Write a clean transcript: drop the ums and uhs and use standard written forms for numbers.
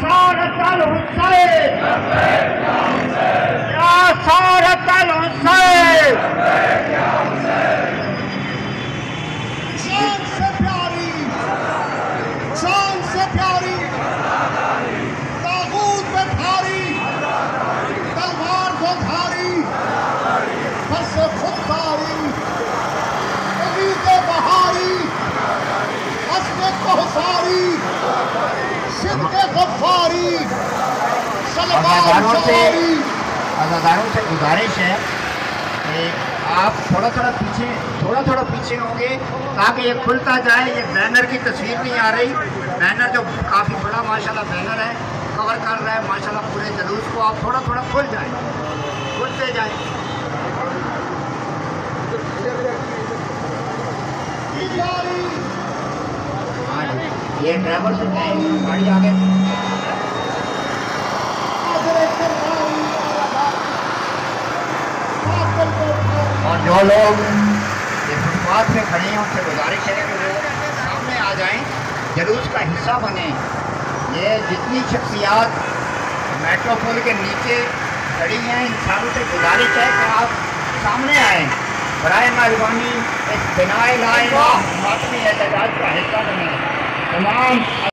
سارت الحسین یا سارت الحسین جان سے پیاری تاغوت پہ بھاری تلوار کو دھاری بس خودداری امید بہاری حسن کوثاری صدق غفاری عزاداروں سے گزارش ہے کہ آپ تھوڑا تھوڑا پیچھے ہوں گے تاکہ یہ کھلتا جائے. یہ بینر کی تصویر نہیں آ رہی. بینر جو کافی بڑا ماشاءاللہ بینر ہے کور کر رہا ہے ماشاءاللہ پورے جلوس کو. آپ تھوڑا کھل جائیں, کھلتے جائیں. یہ ڈرائیور سے گاڑی آگے. اور جو لوگ یہ فٹ پاتھ پہ کھڑے ہیں ان سے گزارش ہے کہ وہ سامنے آ جائیں, جلوس کا حصہ بنیں. یہ جتنی شخصیات میٹرو پول کے نیچے کھڑی ہیں ان ساروں سے گزارش ہے کہ آپ سامنے آئیں. برائے مہربانی اس بنائے لا الہ ماتمی احتجاج کا حصہ بنیں. تمام